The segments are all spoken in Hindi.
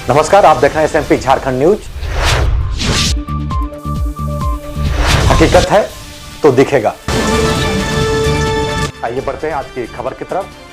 नमस्कार, आप देख रहे हैं SMP झारखंड न्यूज। हकीकत है तो दिखेगा। आइए बढ़ते हैं आज की खबर की तरफ।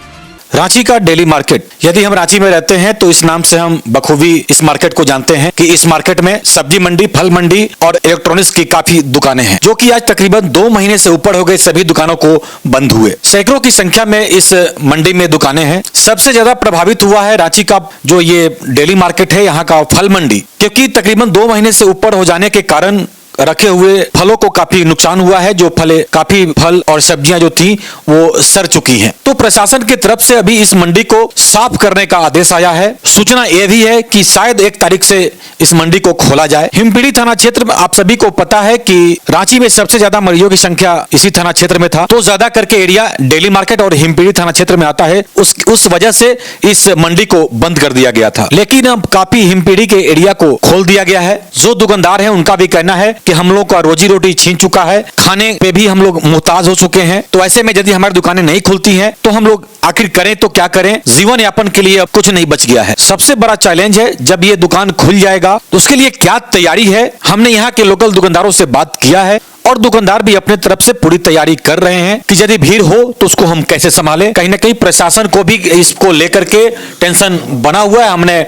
रांची का डेली मार्केट। यदि हम रांची में रहते हैं तो इस नाम से हम बखूबी इस मार्केट को जानते हैं कि इस मार्केट में सब्जी मंडी, फल मंडी और इलेक्ट्रॉनिक्स की काफी दुकानें हैं, जो कि आज तकरीबन 2 महीने से ऊपर हो गए सभी दुकानों को बंद हुए। सैकड़ों की संख्या में इस मंडी में दुकानें हैं। सबसे ज्यादा प्रभावित हुआ है रांची का जो ये डेली मार्केट है, यहाँ का फल मंडी, क्योंकि तकरीबन 2 महीने से ऊपर हो जाने के कारण रखे हुए फलों को काफी नुकसान हुआ है। जो काफी फल और सब्जियां जो थी वो सड़ चुकी हैं। तो प्रशासन की तरफ से अभी इस मंडी को साफ करने का आदेश आया है। सूचना यह भी है कि शायद 1 तारीख से इस मंडी को खोला जाए। हिमपीढ़ी थाना क्षेत्र में आप सभी को पता है कि रांची में सबसे ज्यादा मरीजों की संख्या इसी थाना क्षेत्र में था, तो ज्यादा करके एरिया डेली मार्केट और हिमपीढ़ी थाना क्षेत्र में आता है। उस वजह से इस मंडी को बंद कर दिया गया था, लेकिन अब काफी हिमपीढ़ी के एरिया को खोल दिया गया है। जो दुकानदार है उनका भी कहना है कि हम लोग का रोजी रोटी छीन चुका है, खाने पे भी हम लोग मुहताज हो चुके हैं। तो ऐसे में यदि हमारी दुकानें नहीं खुलती हैं तो हम लोग आखिर करें तो क्या करें। जीवन यापन के लिए अब कुछ नहीं बच गया है। सबसे बड़ा चैलेंज है जब ये दुकान खुल जाएगा तो उसके लिए क्या तैयारी है। हमने यहाँ के लोकल दुकानदारों से बात किया है और दुकानदार भी अपने तरफ से पूरी तैयारी कर रहे हैं कि यदि भीड़ हो तो उसको हम कैसे संभालें। कहीं ना कहीं प्रशासन को भी इसको लेकर के टेंशन बना हुआ है। हमने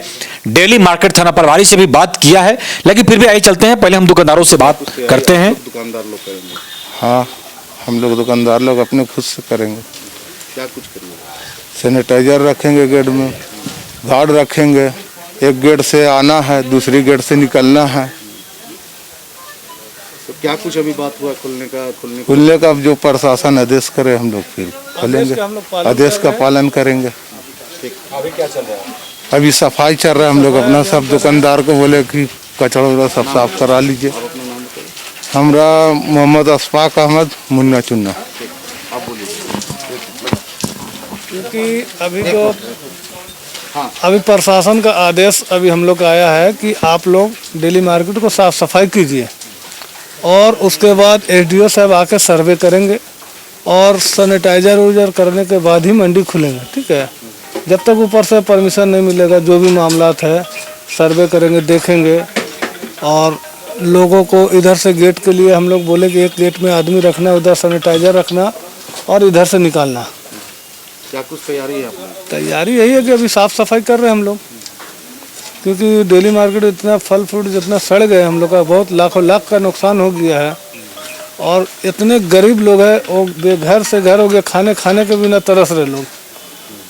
डेली मार्केट थाना प्रभारी से भी बात किया है, लेकिन फिर भी आइए चलते हैं, पहले हम दुकानदारों से बात करते हैं। दुकानदार लोग करेंगे? हाँ, हम लोग दुकानदार लोग अपने खुद से करेंगे। क्या कुछ करेंगे? सैनिटाइजर रखेंगे, गेट में गार्ड रखेंगे। एक गेट से आना है, दूसरी गेट से निकलना है। तो क्या कुछ अभी बात हुआ खुलने का जो प्रशासन आदेश करे हम लोग फिर खोलेंगे। आदेश का पालन करेंगे। अभी क्या चल रहा है? अभी सफाई चल रहा है। हम लोग अपना सब दुकानदार को बोले कि कचरा सब साफ करा लीजिए। हमरा मोहम्मद अशफाक अहमद, मुन्ना चुन्ना। क्योंकि अभी प्रशासन का आदेश अभी हम लोग का आया है कि आप लोग डेली मार्केट को साफ सफाई कीजिए और उसके बाद SDO साहब आके सर्वे करेंगे और सैनिटाइजर करने के बाद ही मंडी खुलेगा। ठीक है, जब तक ऊपर से परमिशन नहीं मिलेगा जो भी मामलात है सर्वे करेंगे, देखेंगे। और लोगों को इधर से गेट के लिए हम लोग बोले कि एक गेट में आदमी रखना, उधर सैनिटाइजर रखना और इधर से निकालना। क्या कुछ तैयारी है आपने? तैयारी यही है कि अभी साफ सफाई कर रहे हैं हम लोग, क्योंकि डेली मार्केट इतना फल फ्रूट जितना सड़ गए हम लोग का, बहुत लाखों लाख का नुकसान हो गया है। और इतने गरीब लोग हैं, वो बेघर से घर हो गया, खाने के बिना तरस रहे लोग।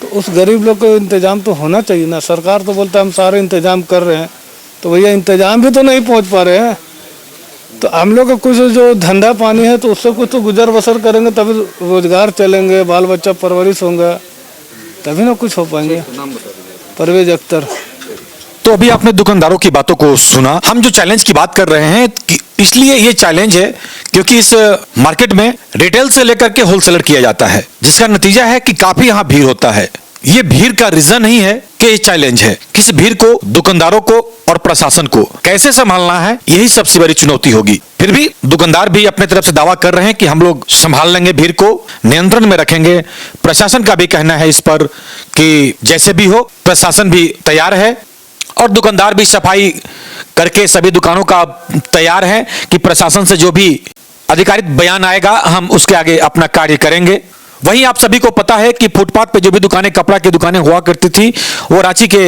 तो उस गरीब लोग को इंतजाम तो होना चाहिए ना। सरकार तो बोलता है हम सारे इंतजाम कर रहे हैं, तो भैया इंतजाम भी तो नहीं पहुंच पा रहे हैं। तो हम लोग का कुछ जो धंधा पानी है तो उससे कुछ तो गुजर बसर करेंगे, तभी रोजगार चलेंगे, बाल बच्चा परवरिश होंगे, तभी ना कुछ हो पाएंगे। परवेज अख्तर। तो अभी आपने दुकानदारों की बातों को सुना। हम जो चैलेंज की बात कर रहे हैं इसलिए ये चैलेंज है क्योंकि इस मार्केट में रिटेल से लेकर के होलसेलर किया जाता है, जिसका नतीजा है कि काफी यहाँ भीड़ होता है। ये भीड़ का रीजन नहीं है कि ये चैलेंज है। किस भीड़ को, दुकानदारों को और प्रशासन को कैसे संभालना है, यही सबसे बड़ी चुनौती होगी। फिर भी दुकानदार भी अपने तरफ से दावा कर रहे हैं कि हम लोग संभाल लेंगे, भीड़ को नियंत्रण में रखेंगे। प्रशासन का भी कहना है इस पर कि जैसे भी हो प्रशासन भी तैयार है और दुकानदार भी सफाई करके सभी दुकानों का तैयार है कि प्रशासन से जो भी आधिकारिक बयान आएगा हम उसके आगे अपना कार्य करेंगे। वहीं आप सभी को पता है कि फुटपाथ पे जो भी दुकानें, कपड़ा की दुकानें हुआ करती थी, वो रांची के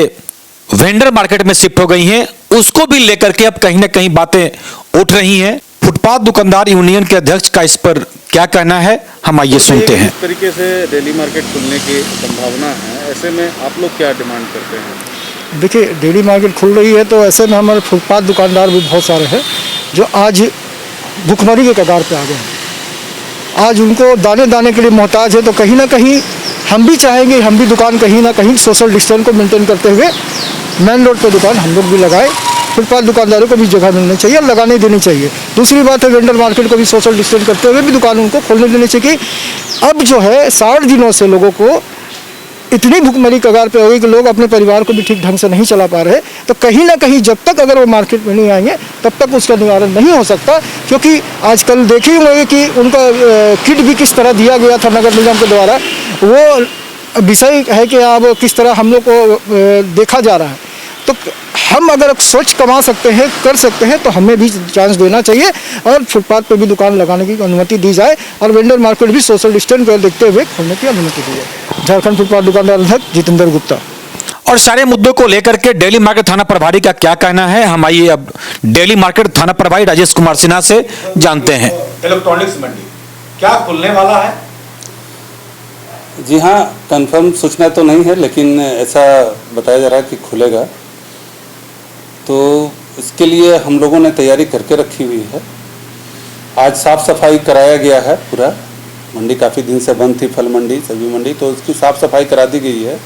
वेंडर मार्केट में शिफ्ट हो गई हैं। उसको भी लेकर के अब कहीं ना कहीं बातें उठ रही हैं। फुटपाथ दुकानदार यूनियन के अध्यक्ष का इस पर क्या कहना है, हम आइए सुनते हैं। इस तरीके से डेली मार्केट खुलने की संभावना है, ऐसे में आप लोग क्या डिमांड करते हैं? देखिए, डेली मार्केट खुल रही है तो ऐसे में हमारे फुटपाथ दुकानदार भी बहुत सारे हैं जो आज भुखमरी के कगार पे आ गए हैं। आज उनको दाने दाने के लिए मोहताज है। तो कहीं ना कहीं हम भी चाहेंगे, हम भी दुकान कहीं ना कहीं सोशल डिस्टेंस को मेंटेन करते हुए मेन रोड पे दुकान हम लोग भी लगाए। फुटपाथ दुकानदारों को भी जगह मिलनी चाहिए और लगाने देनी चाहिए। दूसरी बात है, वेंडर मार्केट को भी सोशल डिस्टेंस करते हुए भी दुकान उनको खोलने देनी चाहिए। अब जो है 60 दिनों से लोगों को इतनी भुखमरी कगार पे हो गई कि लोग अपने परिवार को भी ठीक ढंग से नहीं चला पा रहे। तो कहीं ना कहीं जब तक अगर वो मार्केट में नहीं आएंगे तब तक उसका निवारण नहीं हो सकता। क्योंकि आजकल देखे होंगे कि उनका किट भी किस तरह दिया गया था नगर निगम के द्वारा, वो विषय है कि अब किस तरह हम लोग को देखा जा रहा है। तो हम अगर स्वच्छ कमा सकते हैं, कर सकते हैं, तो हमें भी चांस देना चाहिए और फुटपाथ पर भी दुकान लगाने की अनुमति दी जाए और वेंडर मार्केट भी सोशल डिस्टेंस को देखते हुए खोलने की अनुमति दी जाए। झारखंड फुटपाथ दुकानदार अध्यक्ष जितेंद्र गुप्ता। और सारे मुद्दों को लेकर के डेली मार्केट थाना प्रभारी का क्या कहना है, हम आइए अब डेली मार्केट थाना प्रभारी राजेश कुमार सिन्हा से जानते हैं। इलेक्ट्रॉनिक्स मंडी क्या खुलने वाला है? जी हाँ, कंफर्म सूचना तो नहीं है, लेकिन ऐसा बताया जा रहा है कि खुलेगा। तो इसके लिए हम लोगों ने तैयारी करके रखी हुई है। आज साफ सफाई कराया गया है पूरा। मंडी काफ़ी दिन से बंद थी, फल मंडी, सब्जी मंडी, तो उसकी साफ सफाई करा दी गई है।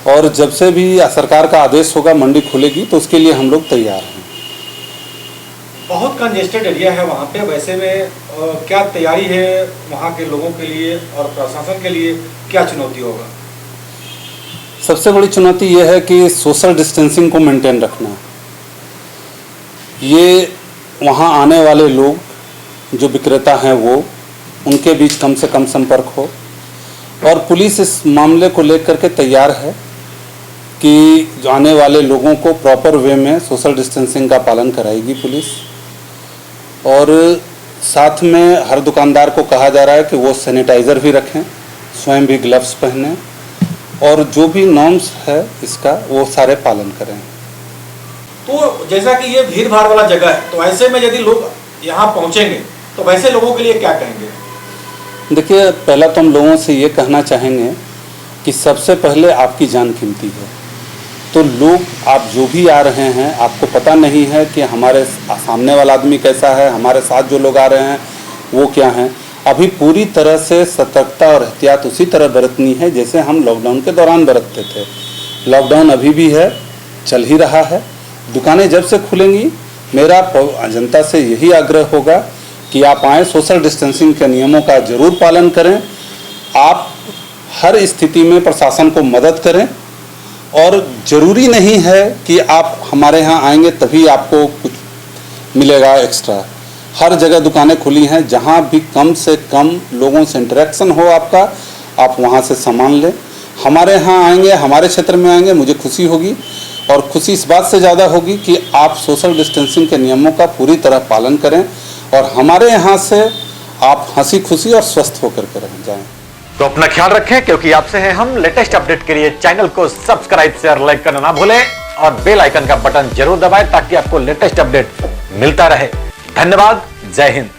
और जब से भी सरकार का आदेश होगा मंडी खुलेगी तो उसके लिए हम लोग तैयार हैं। बहुत कंजेस्टेड एरिया है वहाँ पे, वैसे में क्या तैयारी है वहाँ के लोगों के लिए और प्रशासन के लिए, क्या चुनौती होगा? सबसे बड़ी चुनौती ये है कि सोशल डिस्टेंसिंग को मेंटेन रखना। ये वहाँ आने वाले लोग जो विक्रेता हैं वो उनके बीच कम से कम संपर्क हो, और पुलिस इस मामले को लेकर के तैयार है कि जो आने वाले लोगों को प्रॉपर वे में सोशल डिस्टेंसिंग का पालन कराएगी पुलिस। और साथ में हर दुकानदार को कहा जा रहा है कि वो सैनिटाइज़र भी रखें, स्वयं भी ग्लव्स पहनें, और जो भी नॉर्म्स है इसका वो सारे पालन करें। तो जैसा कि ये भीड़ भाड़ वाला जगह है, तो ऐसे में यदि लोग यहाँ पहुँचेंगे तो वैसे लोगों के लिए क्या कहेंगे? देखिए, पहला तो हम लोगों से ये कहना चाहेंगे कि सबसे पहले आपकी जान कीमती है। तो लोग, आप जो भी आ रहे हैं, आपको पता नहीं है कि हमारे सामने वाला आदमी कैसा है, हमारे साथ जो लोग आ रहे हैं वो क्या हैं। अभी पूरी तरह से सतर्कता और एहतियात उसी तरह बरतनी है जैसे हम लॉकडाउन के दौरान बरतते थे। लॉकडाउन अभी भी है, चल ही रहा है। दुकानें जब से खुलेंगी, मेरा जनता से यही आग्रह होगा कि आप आएँ, सोशल डिस्टेंसिंग के नियमों का जरूर पालन करें। आप हर स्थिति में प्रशासन को मदद करें, और ज़रूरी नहीं है कि आप हमारे यहाँ आएंगे तभी आपको कुछ मिलेगा एक्स्ट्रा। हर जगह दुकानें खुली हैं, जहाँ भी कम से कम लोगों से इंटरेक्शन हो आपका, आप वहाँ से सामान लें। हमारे यहाँ आएंगे, हमारे क्षेत्र में आएंगे, मुझे खुशी होगी, और खुशी इस बात से ज़्यादा होगी कि आप सोशल डिस्टेंसिंग के नियमों का पूरी तरह पालन करें और हमारे यहाँ से आप हंसी खुशी और स्वस्थ होकर के रह जाएं। तो अपना ख्याल रखें, क्योंकि आपसे हैं हम। लेटेस्ट अपडेट के लिए चैनल को सब्सक्राइब, शेयर, लाइक करना ना भूलें और बेल आइकन का बटन जरूर दबाएं ताकि आपको लेटेस्ट अपडेट मिलता रहे। धन्यवाद। जय हिंद।